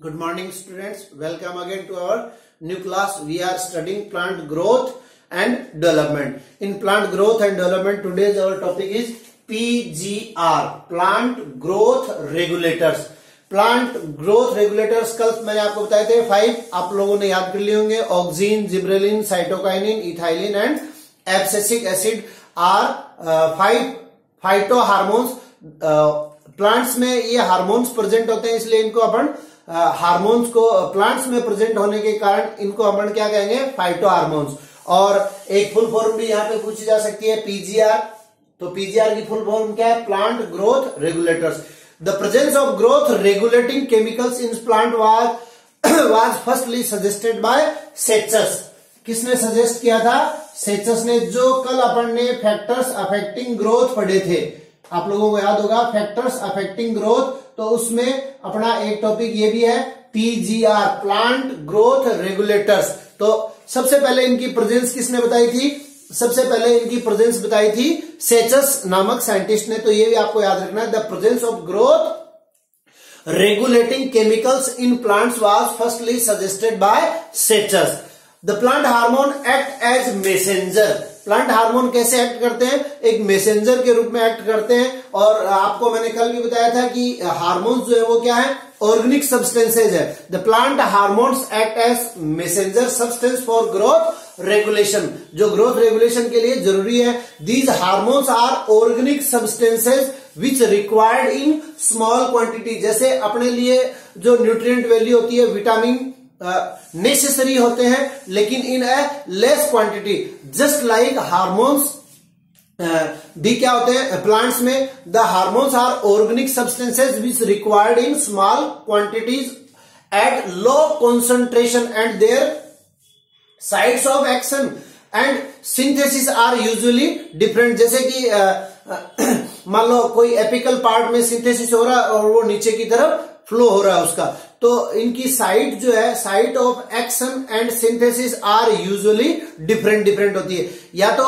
Good morning students, welcome again to our new class. We are studying plant growth and development. In plant growth and development, today's our topic is PGR, plant growth regulators. Plant growth regulators कल मैंने आपको बताए थे 5, आप लोगों ने याद कर लिए होंगे. Auxin, gibberellin, cytokinin, ethylene and abscisic acid are 5 phyto hormones. Plants में ये हार्मोन्स प्रेजेंट होते हैं, इसलिए इनको अपन हार्मोन्स को प्लांट्स में प्रेजेंट होने के कारण इनको अपन क्या कहेंगे, फाइटो हार्मोन्स. और एक फुल फॉर्म भी यहाँ पे पूछी जा सकती है, पीजीआर. तो पीजीआर की फुल फॉर्म क्या है, plant growth regulators. The presence of growth regulating chemicals in plant was firstly suggested by Sechus. किसने सजेस्ट किया था, सेचस ने. जो कल अपन ने फैक्टर्स अफेक्टिंग ग्रोथ पढ़े थे, आप लोगों को याद होगा फैक्टर्स अफेक्टिंग ग्रोथ. तो उसमें अपना एक टॉपिक ये भी है पीजीआर, प्लांट ग्रोथ रेगुलेटर्स. तो सबसे पहले इनकी प्रेजेंस किसने बताई थी, सबसे पहले इनकी प्रेजेंस बताई थी सेचस नामक साइंटिस्ट ने. तो ये भी आपको याद रखना है. The presence of growth regulating chemicals in plants was firstly suggested by Sachs. The plant hormone act as messenger. Plant hormone कैसे एक्ट करते हैं, एक मैसेंजर के रूप में एक्ट करते हैं. और आपको मैंने कल भी बताया था कि हार्मोन्स जो है वो क्या है, ऑर्गेनिक सब्सटेंसेज है. The plant hormones act as messenger substance for growth regulation, जो ग्रोथ रेगुलेशन के लिए जरूरी है. These hormones are organic substances which required in small quantity. जैसे अपने लिए जो न्यूट्रिएंट वैल्यू होती है, विटामिन नेसेसरी होते हैं, लेकिन in a less quantity. Just like hormones भी क्या होते हैं प्लांट्स में, the hormones are organic substances which required in small quantities at low concentration and their sites of action and synthesis are usually different. जैसे कि मान लो कोई apical part में सिंथेसिस हो रहा है और वो नीचे की तरफ फ्लो हो रहा है उसका, तो इनकी साइट जो है, site of action and synthesis are usually different होती है. या तो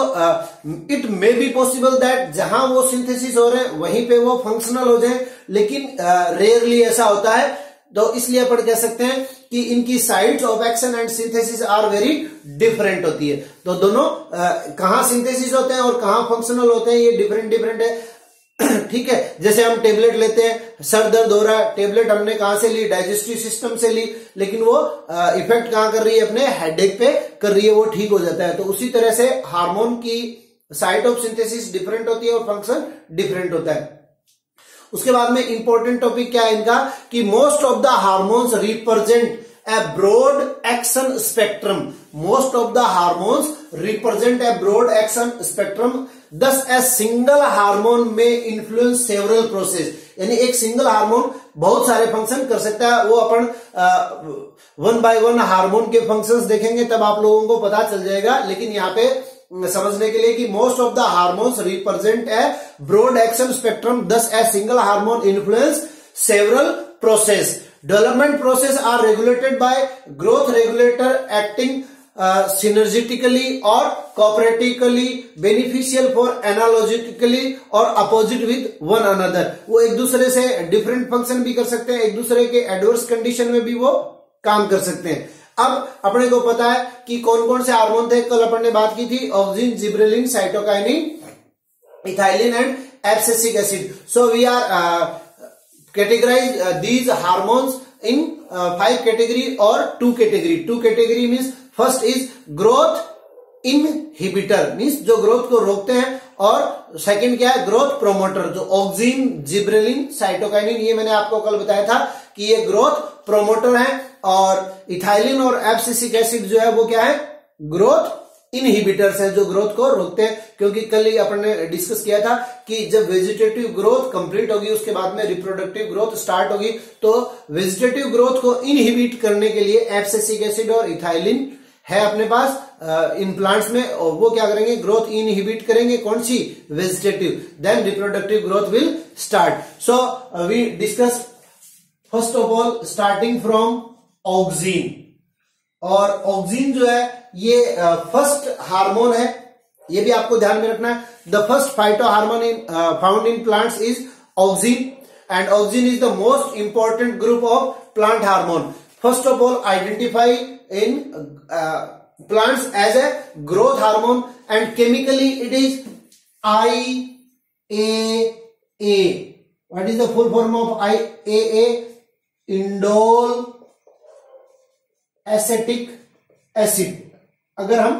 it may be possible that जहां वो सिंथेसिस हो रहे हैं वहीं पे वो फंक्शनल हो जाए, लेकिन रेयरली ऐसा होता है. तो इसलिए अपन कह सकते हैं कि इनकी sites of action and synthesis are very different होती है. तो दोनों कहां सिंथेसिस होते हैं और कहां फंक्शनल होते हैं, ये डिफरेंट है. ठीक है, जैसे हम टेबलेट लेते हैं, सर दर्द हो रहा है, टेबलेट हमने कहां से ली, डाइजेस्टिव सिस्टम से ली, लेकिन वो इफेक्ट कहां कर रही है, अपने हेडेक पे कर रही है, वो ठीक हो जाता है. तो उसी तरह से हार्मोन की साइट ऑफ सिंथेसिस डिफरेंट होती है और फंक्शन डिफरेंट होता है. उसके बाद में इंपॉर्टेंट टॉपिक क्या है इनका, कि most of the hormones represent a broad action spectrum. Most of the hormones represent a broad action spectrum. Thus a single hormone may influence several process. यानी एक सिंगल हार्मोन बहुत सारे फंक्शन कर सकता है. वो अपन 1 by 1 हार्मोन के functions देखेंगे तब आप लोगों को पता चल जाएगा. लेकिन यहाँ पे समझने के लिए कि most of the hormones represent a broad action spectrum. Thus a single hormone influence several process. Development process are regulated by growth regulator acting synergistically or cooperatively, beneficial for analogically or opposite with one another. वो एक दूसरे से different function भी कर सकते हैं, एक दूसरे के एडवर्स कंडीशन में भी वो काम कर सकते हैं. अब अपने को पता है कि कौन कौन से हार्मोन थे, कल अपन ने बात की थी, auxin, gibberellin, cytokinin, ethylene and abscisic acid. So we are categorize these hormones in 5 category or 2 category. 2 category means first is growth inhibitor, means जो ग्रोथ को रोकते हैं, और सेकंड क्या है, ग्रोथ प्रोमोटर. जो ऑक्सीन, जिब्रेलिन, साइटोकाइनिन, ये मैंने आपको कल बताया था कि ये ग्रोथ प्रोमोटर है, और इथाइलिन और एब्सिसिक एसिड जो है वो क्या है, ग्रोथ इनहिबिटर्स हैं, जो ग्रोथ को रोकते हैं. क्योंकि कल ही अपन ने डिस्कस किया था कि जब वेजिटेटिव ग्रोथ कंप्लीट होगी उसके बाद में रिप्रोडक्टिव ग्रोथ स्टार्ट होगी. तो वेजिटेटिव ग्रोथ को इनहिबिट करने के लिए एब्सिसिक एसिड और इथाइलिन है अपने पास इन प्लांट्स में, और वो क्या करेंगे, ग्रोथ इनहिबिट करेंगे. कौन सी, vegetative. Then reproductive growth will start. So we discuss first of all starting from auxin. और ऑक्सीन जो है ये फर्स्ट हार्मोन है, ये भी आपको ध्यान में रखना है. The first phyto hormone found in plants is oxygen, and oxygen is the most important group of plant hormone. First of all, identify in plants as a growth hormone, and chemically it is IAA. What is the full form of IAA? Indole acetic acid. अगर हम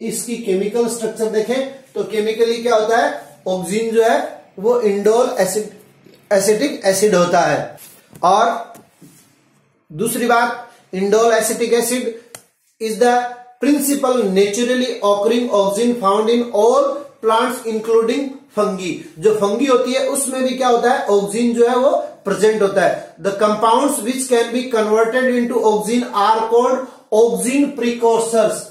इसकी chemical structure देखें तो chemically क्या होता है, oxygen जो है वो इंडोल एसिटिक एसिड होता है. और दूसरी बात, indole acetic acid is the principal naturally occurring auxin found in all plants including fungi. जो फंगी होती है उसमें भी क्या होता है, ऑक्सीजन जो है वो प्रेजेंट होता है. The compounds which can be converted into oxygen are called oxygen precursors.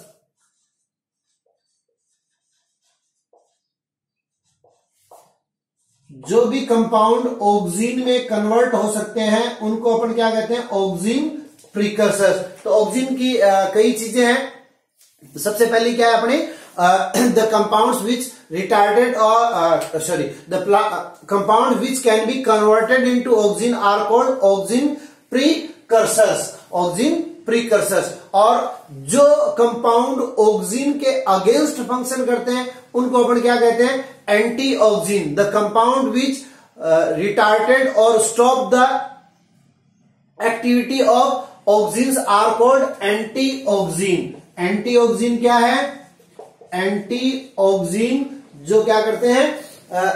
जो भी कंपाउंड ऑक्सीजन में कन्वर्ट हो सकते हैं उनको अपन क्या कहते हैं, ऑक्सीजन प्रीकर्सर्स. तो ऑक्सीजन की कई चीजें हैं. सबसे पहली क्या है अपने, the compounds which retarded or the compound which can be converted into oxygen are called oxygen precursors. Oxygen precursors. और जो कंपाउंड ऑक्सीजन के अगेंस्ट फंक्शन करते हैं उनको अपन क्या कहते हैं, anti oxygen. The compound which retarded or stop the activity of oxygen are called anti oxygen. Anti oxygen क्या है, एंटी ऑक्सीजन जो क्या करते हैं,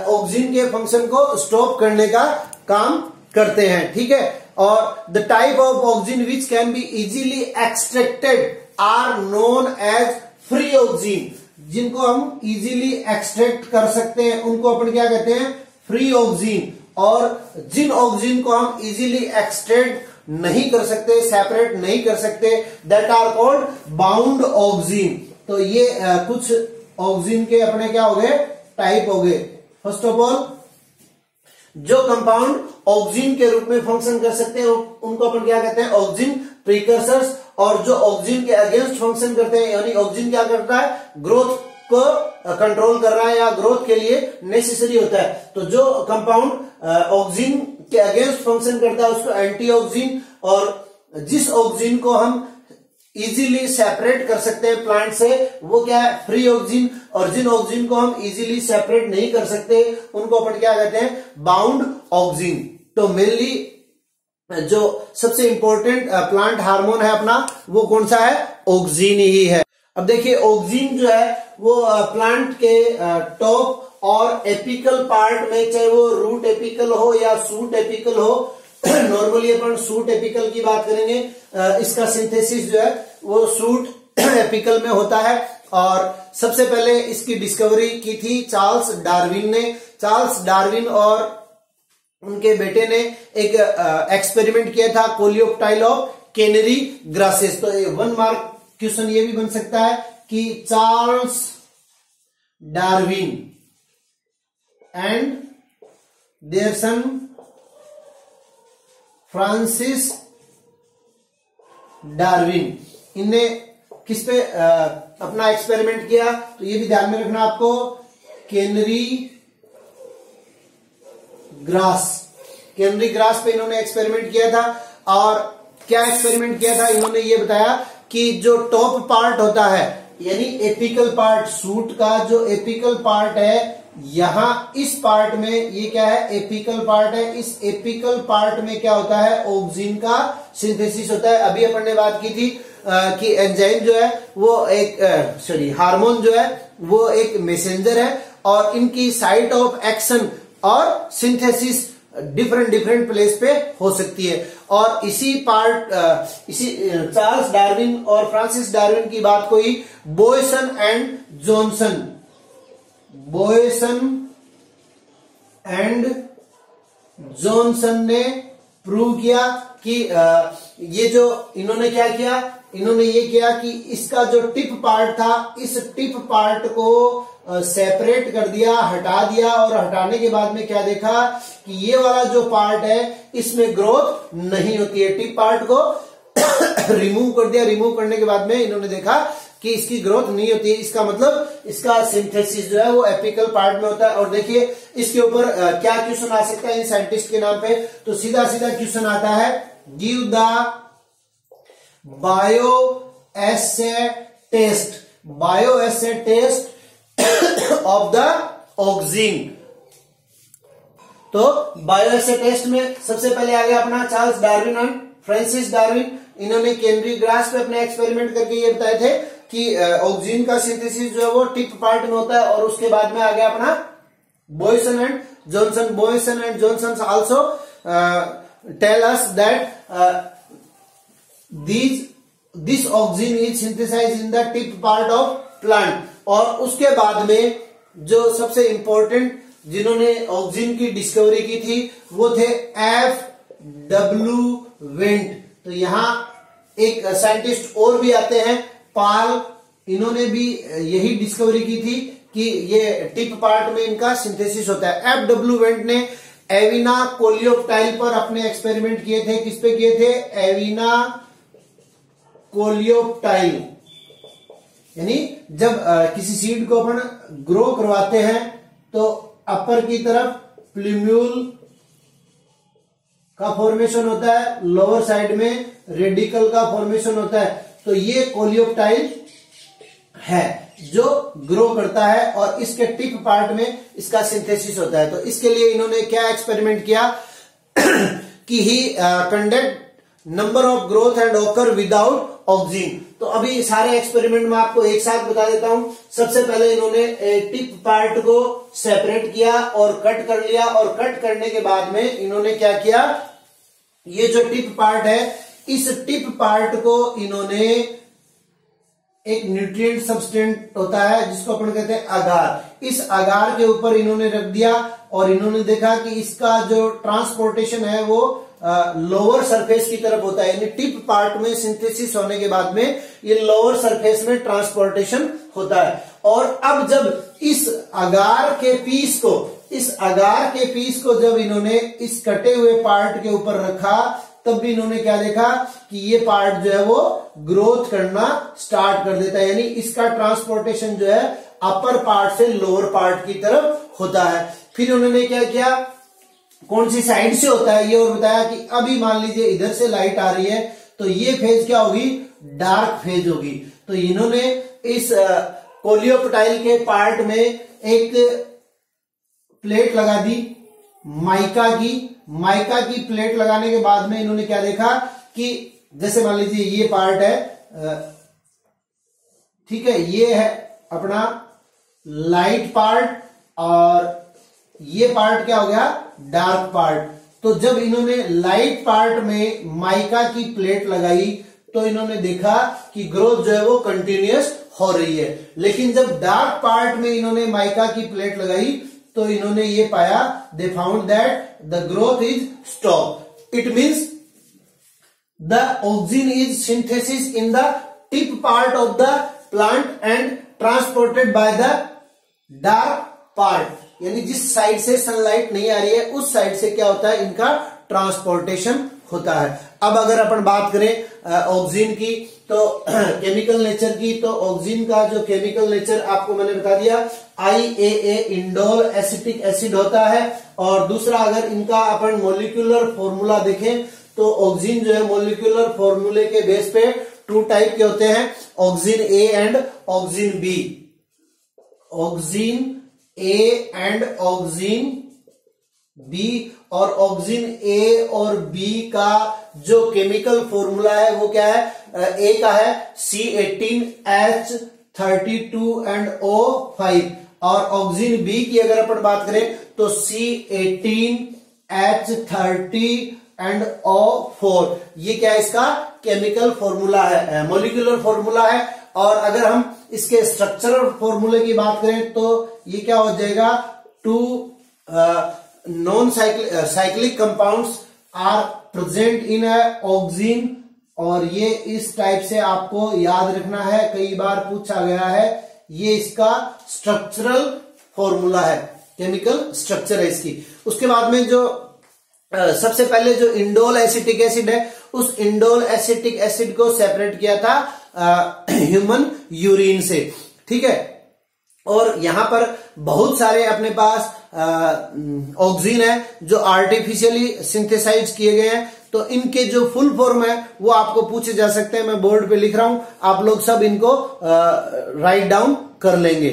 ऑक्सीजन के फंक्शन को स्टॉप करने का काम करते हैं. ठीक है. और the type of auxin which can be easily extracted are known as free auxin. जिनको हम इजीली एक्सट्रैक्ट कर सकते हैं उनको अपन क्या कहते हैं, फ्री ऑक्सीजन. और जिन ऑक्सीजन को हम इजीली एक्सट्रैक्ट नहीं कर सकते, सेपरेट नहीं कर सकते, that are called bound auxin. तो ये कुछ ऑक्सीजन के अपने क्या हो गए, टाइप हो गए. फर्स्ट ऑफ ऑल, जो कंपाउंड ऑक्सीजन के रूप में फंक्शन कर सकते हैं उनको अपन क्या कहते हैं, ऑक्सीजन प्रीकर्सर्स. और जो ऑक्सीजन के अगेंस्ट फंक्शन करते हैं, यानी ऑक्सीजन क्या करता है, ग्रोथ को कंट्रोल कर रहा है या ग्रोथ के लिए नेसेसरी होता है. तो जो कंपाउंड ऑक्सीजन के अगेंस्ट फंक्शन करता है उसको एंटी ऑक्सीजन. और जिस ऑक्सीजन को हम इजीली सेपरेट कर सकते हैं प्लांट से वो क्या है, फ्री ऑक्सीजन. और जिन ऑक्सीजन को हम इजीली सेपरेट नहीं कर सकते उनको अपन क्या कहते हैं, बाउंड ऑक्सीजन. तो मेनली जो सबसे इंपॉर्टेंट प्लांट हार्मोन है अपना वो कौन सा है, ऑक्सीजन ही है. अब देखिए ऑक्सीजन जो है वो प्लांट के टॉप और एपिकल पार्ट में, चाहे वो रूट एपिकल हो या सूट एपिकल हो, नॉर्मली अपन सूट एपिकल की बात करेंगे. इसका सिंथेसिस जो है वो सूट एपिकल में होता है. और सबसे पहले इसकी डिस्कवरी की थी चार्ल्स डार्विन ने. चार्ल्स डार्विन और उनके बेटे ने एक एक्सपेरिमेंट किया था, कोलियोप्टाइल ऑफ कैनरी ग्रासेस. तो 1 मार्क क्वेश्चन ये भी बन सकता है कि Charles Darwin and their son Francis Darwin, इनने किस पे अपना एक्सपेरिमेंट किया, तो ये भी ध्यान में रखना आपको, कैनरी ग्रास पे इन्होंने एक्सपेरिमेंट किया था. और क्या एक्सपेरिमेंट किया था, इन्होंने ये बताया कि जो टॉप पार्ट होता है यानी एपिकल पार्ट, सूट का जो एपिकल पार्ट है, यहां इस पार्ट में ये क्या है, एपिकल पार्ट है. इस एपिकल पार्ट में क्या होता है, ऑक्सीजन का सिंथेसिस होता है. अभी अपन ने बात की थी कि एंजाइम जो है वो एक हार्मोन जो है वो एक मैसेंजर है और इनकी साइट ऑफ एक्शन और सिंथेसिस डिफरेंट प्लेस पे हो सकती है. और इसी चार्ल्स डार्विन और फ्रांसिस डार्विन की बात को ही बॉयसन एंड जॉनसन ने प्रूव किया कि ये जो इन्होंने क्या किया, इन्होंने ये किया कि इसका जो टिप पार्ट था, इस टिप पार्ट को सेपरेट कर दिया, हटा दिया. और हटाने के बाद में क्या देखा कि ये वाला जो पार्ट है इसमें ग्रोथ नहीं होती है. टिप पार्ट को रिमूव कर दिया. रिमूव करने के बाद में इन्होंने देखा कि इसकी ग्रोथ नहीं होती है. इसका मतलब इसका सिंथेसिस जो है वो एपिकल पार्ट में होता है. और देखिए इसके ऊपर क्या क्वेश्चन आ सकता है इन साइंटिस्ट के नाम पे, तो सीधा क्वेश्चन आता है give the bioassay test of the auxin. तो बायोएसे टेस्ट में सबसे पहले आ गया अपना Charles Darwin and Francis Darwin. इन्होंने कैनरी ग्रास पे अपने एक्सपेरिमेंट करके ये बताए थे कि ऑक्सीजन का सिंथेसिस जो है वो टिप पार्ट में होता है। और उसके बाद में आ गया अपना Boysen and Johnson also tell us that this oxygen is synthesised in the tip part of plant. और उसके बाद में जो सबसे इंपॉर्टेंट जिन्होंने ऑक्सीजन की डिस्कवरी की थी वो थे F.W. वेंट। तो यहां एक साइंटिस्ट और भी आते हैं, पाल, इन्होंने भी यही डिस्कवरी की थी कि ये टिप पार्ट में इनका सिंथेसिस होता है। F.W. वेंट ने एविना कोलियोप्टाइल पर अपने एक्सपेरिमेंट किए थे। किस पे किए थे? एविना कोलियोप्टाइल। यानी जब किसी सीड को अपन ग्रो करवाते हैं तो अपर की तरफ प्लूम्यूल का फॉर्मेशन होता है, लोअर साइड में रेडिकल का फॉर्मेशन होता है। तो ये कोलियोप्टाइल है जो ग्रो करता है और इसके टिप पार्ट में इसका सिंथेसिस होता है। तो इसके लिए इन्होंने क्या एक्सपेरिमेंट किया कि he conduct number of growth and occur without oxygen. तो अभी सारे एक्सपेरिमेंट में आपको एक साथ बता देता हूं। सबसे पहले इन्होंने टिप पार्ट को सेपरेट किया और कट कर लिया। और कट करने के बाद में इन्होंने क्या किया, ये जो टिप पार्ट है इस टिप पार्ट को इन्होंने एक न्यूट्रिएंट सब्सटेंट होता है जिसको अपन कहते हैं अगार, इस अगार के ऊपर इन्होंने रख दिया। और इन्होंने देखा कि इसका जो ट्रांसपोर्टेशन है वो लोअर सरफेस की तरफ होता है। यानी टिप पार्ट में सिंथेसिस होने के बाद में ये लोअर सरफेस में ट्रांसपोर्टेशन होता है। और अब जब इस अगार के पीस को जब इन्होंने इस कटे हुए पार्ट के ऊपर रखा तब भी इन्होंने क्या देखा कि ये पार्ट जो है वो ग्रोथ करना स्टार्ट कर देता है। यानी इसका ट्रांसपोर्टेशन जो है अपर पार्ट से लोअर पार्ट की तरफ होता है। फिर उन्होंने क्या किया, कौन सी साइड से होता है ये और बताया कि अभी मान लीजिए इधर से लाइट आ रही है तो ये फेज क्या होगी, डार्क फेज होगी। तो इन्होंने इस कोलियोप्टाइल के पार्ट में एक प्लेट लगा दी माइका की प्लेट लगाने के बाद में इन्होंने क्या देखा कि जैसे मान लीजिए ये पार्ट है, ठीक है, ये है अपना लाइट पार्ट और ये पार्ट क्या हो गया, डार्क पार्ट। तो जब इन्होंने लाइट पार्ट में माइका की प्लेट लगाई तो इन्होंने देखा कि ग्रोथ जो है वो कंटिन्यूअस हो रही है। लेकिन जब डार्क पार्ट में इन्होंने माइका की प्लेट लगाई तो इन्होंने ये पाया, they found that the growth is stop. It means the oxygen is synthesis in the tip part of the plant and transported by the dark part. यानी जिस साइड से सनलाइट नहीं आ रही है उस साइड से क्या होता है, इनका ट्रांसपोर्टेशन होता है। अब अगर अपन बात करें ऑक्सीजन की तो केमिकल नेचर की, तो ऑक्सीजन का जो केमिकल नेचर आपको मैंने बता दिया, IAA इंडोल एसिटिक एसिड होता है। और दूसरा अगर इनका अपन मोलिकुलर फॉर्मूला देखें तो ऑक्सीजन जो है मोलिकुलर फॉर्मूले के बेस पे 2 टाइप के होते हैं, oxygen A and oxygen B। Oxygen A and oxygen B, और ऑक्सीजन A और B का जो केमिकल फॉर्मूला है वो क्या है, A का है C18H32 एंड O5, और ऑक्सीजन B की अगर अपन बात करें तो C18H30 एंड O4। ये क्या है, इसका केमिकल फॉर्मूला है, मोलिकुलर फॉर्मूला है। और अगर हम इसके स्ट्रक्चरल फॉर्मूले की बात करें तो ये क्या हो जाएगा, 2 non cyclic compounds are present in auxin. और ये इस टाइप से आपको याद रखना है, कई बार पूछा गया है। ये इसका स्ट्रक्चरल फॉर्मूला है, केमिकल स्ट्रक्चर है इसकी। उसके बाद में जो सबसे पहले जो इंडोल एसिटिक एसिड है, उस इंडोल एसिटिक एसिड को सेपरेट किया था ह्यूमन यूरिन से, ठीक है। और यहाँ पर बहुत सारे अपने पास ऑक्सीन है जो आर्टिफिशियली सिंथेसाइज किए गए हैं। तो इनके जो फुल फॉर्म है वो आपको पूछे जा सकते हैं। मैं बोर्ड पे लिख रहा हूं, आप लोग सब इनको राइट डाउन कर लेंगे।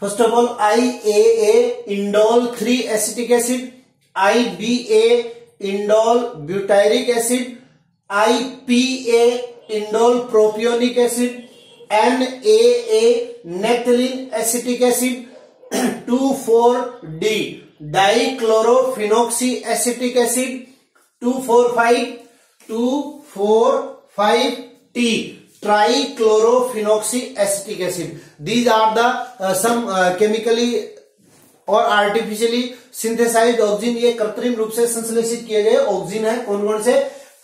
First of all IAA indole 3 acetic acid, IBA indole butyric acid, IPA indole propionic acid, NAA naphthalene acetic acid, 2,4-D dichlorophenoxy acetic acid, 2,4,5-T trichlorophenoxy acetic acid. These are the some chemically or artificially synthesised oxygen. ये कृत्रिम रूप से संश्लेषित किए गए oxygen है। कौन कौन से?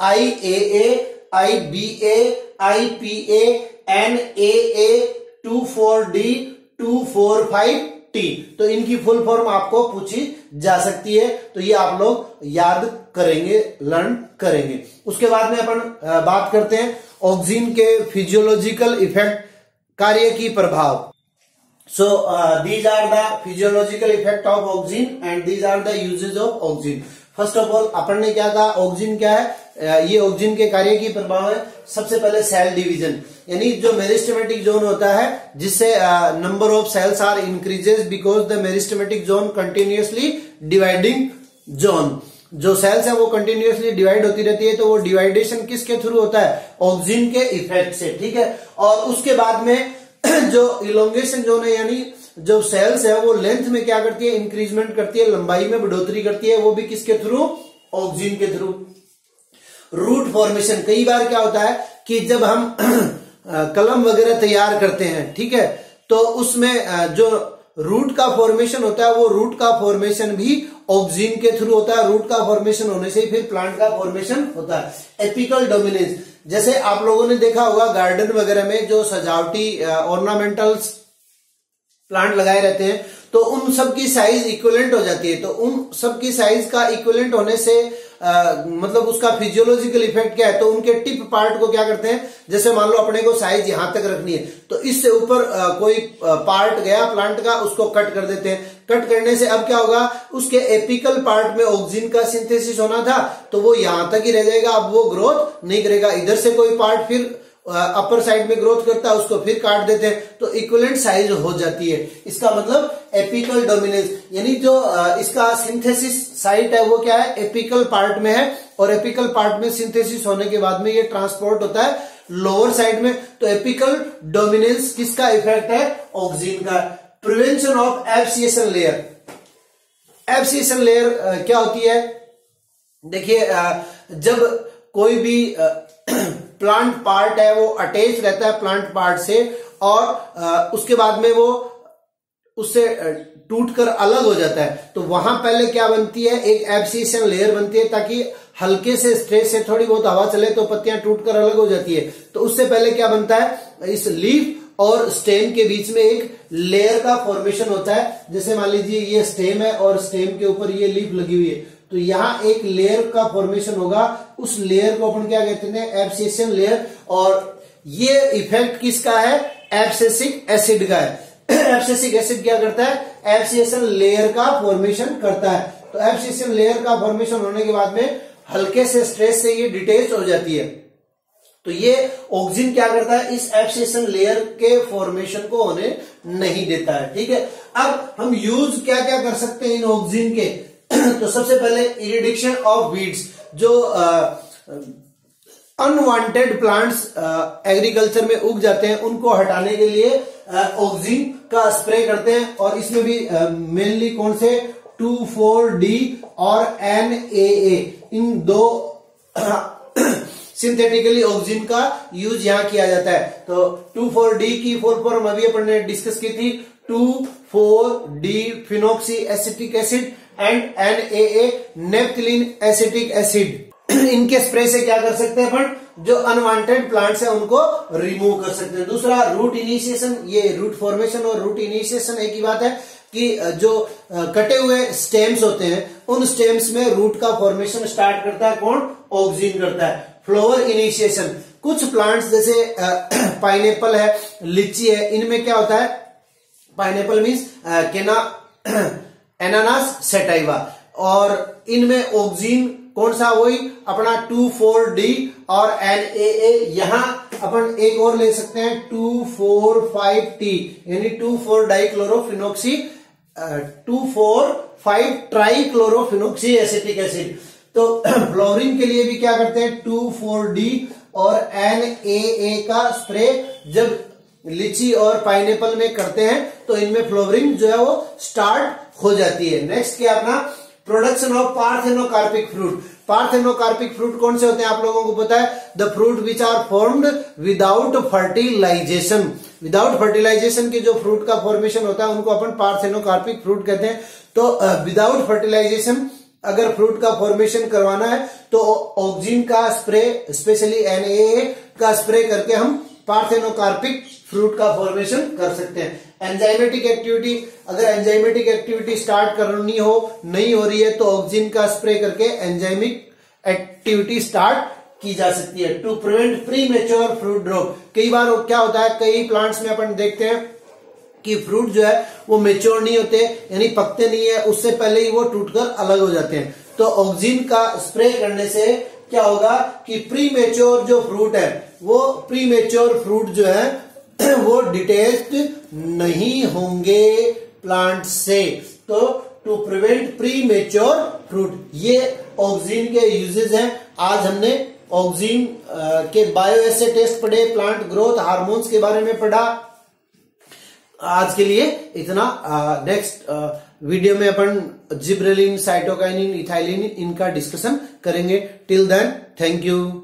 IAA, IBA, IPA, NAA, 2,4-D, 2,4,5-T। तो इनकी फुल फॉर्म आपको पूछी जा सकती है, तो ये आप लोग याद करेंगे, लर्न करेंगे। उसके बाद में अपन बात करते हैं ऑक्सीजन के फिजियोलॉजिकल इफेक्ट, कार्य की प्रभाव। So these are the physiological effect of oxygen and these are the uses of oxygen. First of all अपन ने क्या कहा, ऑक्सीजन क्या है? ये ऑक्सीजन के कार्य की प्रभाव है। सबसे पहले सेल डिवीजन, यानी जो मेरिस्टेमेटिक जोन होता है जिससे number of cells are increases because the meristematic zone continuously dividing zone. जो सेल्स है वो कंटिन्यूअसली डिवाइड होती रहती है, तो वो डिवाइडेशन किसके थ्रू होता है? ऑक्सीजन के इफेक्ट से, ठीक है। और उसके बाद में जो इलोंगेशन जोन है, यानी जो सेल्स है वो लेंथ में क्या करती है? इंक्रीजमेंट करती है, लंबाई में बढ़ोतरी करती है, वो भी किसके थ्रू? ऑक्सीजन के थ्रू। रूट फॉर्मेशन, कई बार क्या होता है कि जब हम कलम वगैरह तैयार करते हैं, ठीक है, तो उसमें जो रूट का फॉर्मेशन होता है वो रूट का फॉर्मेशन भी ऑक्सीजन के थ्रू होता है। रूट का फॉर्मेशन होने से ही फिर प्लांट का फॉर्मेशन होता है। एपिकल डोमिनेंस, जैसे आप लोगों ने देखा होगा गार्डन वगैरह में जो सजावटी ऑर्नामेंटल्स प्लांट लगाए रहते हैं, तो उन सब की साइज इक्विवेलेंट हो जाती है। तो उन सब की साइज का इक्विवेलेंट होने से मतलब उसका फिजियोलॉजिकल इफेक्ट क्या है? तो उनके टिप पार्ट को क्या करते हैं, जैसे मान लो अपने को साइज यहां तक रखनी है, तो इससे ऊपर कोई पार्ट गया प्लांट का, उसको कट कर देते हैं। कट करने से अब क्या होगा, उसके एपिकल पार्ट में ऑक्सीजन का सिंथेसिस होना था, तो वो यहां तक ही रह जाएगा, अब वो ग्रोथ नहीं करेगा। इधर से कोई पार्ट फिर अपर साइड में ग्रोथ करता है, उसको फिर काट देते हैं, तो इक्विवेलेंट साइज हो जाती है। इसका मतलब एपिकल डोमिनेंस, यानी जो इसका सिंथेसिस साइट है वो क्या है? एपिकल पार्ट में है, और एपिकल पार्ट में सिंथेसिस होने के बाद में ये ट्रांसपोर्ट होता है लोअर साइड में। तो एपिकल डोमिनेंस किसका इफेक्ट है? ऑक्सीजन का। Prevention of abscission layer. Abscission layer क्या होती है? देखिए, जब कोई भी प्लांट पार्ट है वो अटैच रहता है प्लांट पार्ट से, और उसके बाद में वो उससे टूटकर अलग हो जाता है, तो वहां पहले क्या बनती है? एक एब्सिएशन लेयर बनती है, ताकि हल्के से स्ट्रेस से थोड़ी बहुत हवा चले तो पत्तियां टूटकर अलग हो जाती है। तो उससे पहले क्या बनता है? इस लीफ और स्टेम के बीच में एक लेयर का फॉर्मेशन होता है। जैसे मान लीजिए ये स्टेम है और स्टेम के ऊपर ये लीफ लगी हुई है, तो यहां एक लेयर का फॉर्मेशन होगा। उस लेयर को अपन क्या कहते हैं? एब्सिएशन लेयर। और ये इफेक्ट किसका है? एब्सिसिक एसिड का है। एब्सिसिक एसिड क्या करता है? एब्सिएशन लेयर का फॉर्मेशन करता है। तो एब्सिएशन लेयर का फॉर्मेशन होने के बाद में हल्के से स्ट्रेस से ये डिटेच हो जाती है। तो ये ऑक्सीजन क्या करता है? इस एब्सिएशन लेयर के फॉर्मेशन को होने नहीं देता है, ठीक है। अब हम यूज क्या क्या कर सकते हैं इन ऑक्सीजन के? तो सबसे पहले इरिडिक्शन ऑफ वीड्स, जो अनवांटेड प्लांट्स एग्रीकल्चर में उग जाते हैं, उनको हटाने के लिए ऑक्सीजन का स्प्रे करते हैं। और इसमें भी मेनली कौन से? 2,4-D और NAA, इन दो सिंथेटिकली ऑक्सीजन का यूज यहां किया जाता है। तो 2,4-D की फुल फॉर्म अभी अपन ने डिस्कस की थी, 2,4-D phenoxy acetic acid and NAA naphthalene acetic acid. इनके स्प्रे से क्या कर सकते हैं अपन? जो अनवांटेड प्लांट्स है उनको रिमूव कर सकते हैं। दूसरा रूट इनिशिएशन, ये रूट फॉर्मेशन और रूट इनिशिएशन एक ही बात है कि जो कटे हुए स्टेम्स होते हैं उन स्टेम्स में रूट का फॉर्मेशन स्टार्ट करता है कौन? ऑक्सीजन करता है। फ्लावर इनिशिएशन, कुछ प्लांट्स जैसे पाइनएप्पल है, लीची है, इनमें क्या होता है? पाइनएप्पल मीन्स केना एनानास सैटाइवा। और इनमें ऑक्सीन कौन सा, वही अपना 2,4-D और NaA। यहां अपन एक और ले सकते हैं 2,4,5-T यानी 2,4-डाइक्लोरोफिनॉक्सी 2,4,5-ट्राइक्लोरोफिनॉक्सी एसिटिक एसिड। तो फ्लोरीन के लिए भी क्या करते हैं 2,4-D और NaA का स्प्रे जब लीची और पाइनएप्पल में करते हैं तो इनमें फ्लोरिंग जो है वो स्टार्ट हो जाती है। नेक्स्ट क्या अपना production of parthenocarpic fruit. Parthenocarpic fruit कौन से होते हैं आप लोगों को पता है, the fruit which are formed without fertilisation. Without fertilisation के जो फ्रूट का फॉर्मेशन होता है उनको अपन पार्थेनोकार्पिक फ्रूट कहते हैं। तो विदाउट फर्टिलाइजेशन अगर फ्रूट का फॉर्मेशन करवाना है तो ऑक्सीन का स्प्रे, स्पेशली NaA का स्प्रे करके हम पार्थेनोकार्पिक फ्रूट का फॉर्मेशन कर सकते हैं। एंजाइमेटिक एक्टिविटी, अगर एंजाइमेटिक एक्टिविटी स्टार्ट करनी हो, नहीं हो रही है तो ऑक्सीन का स्प्रे करके एंजाइमिक एक्टिविटी स्टार्ट की जा सकती है। To prevent premature fruit drop. कई बार क्या होता है, कई प्लांट्स में अपन देखते हैं कि फ्रूट जो है वो मेच्योर नहीं होते, यानी पकते नहीं है, उससे पहले ही वो टूटकर अलग हो जाते हैं। तो ऑक्सीन का स्प्रे करने से क्या होगा कि प्री मेच्योर जो फ्रूट है, वो प्री मेच्योर फ्रूट जो है वो डिटेच्ड नहीं होंगे प्लांट से। तो to prevent premature fruit, ये ऑक्सीन के यूजेस हैं। आज हमने ऑक्सीन के बायोएसे टेस्ट पढ़े, प्लांट ग्रोथ हार्मोन्स के बारे में पढ़ा। आज के लिए इतना। नेक्स्ट वीडियो में अपन जिब्रेलिन, साइटोकाइनिन, इथाइलिन इनका डिस्कशन करेंगे। Till then thank you.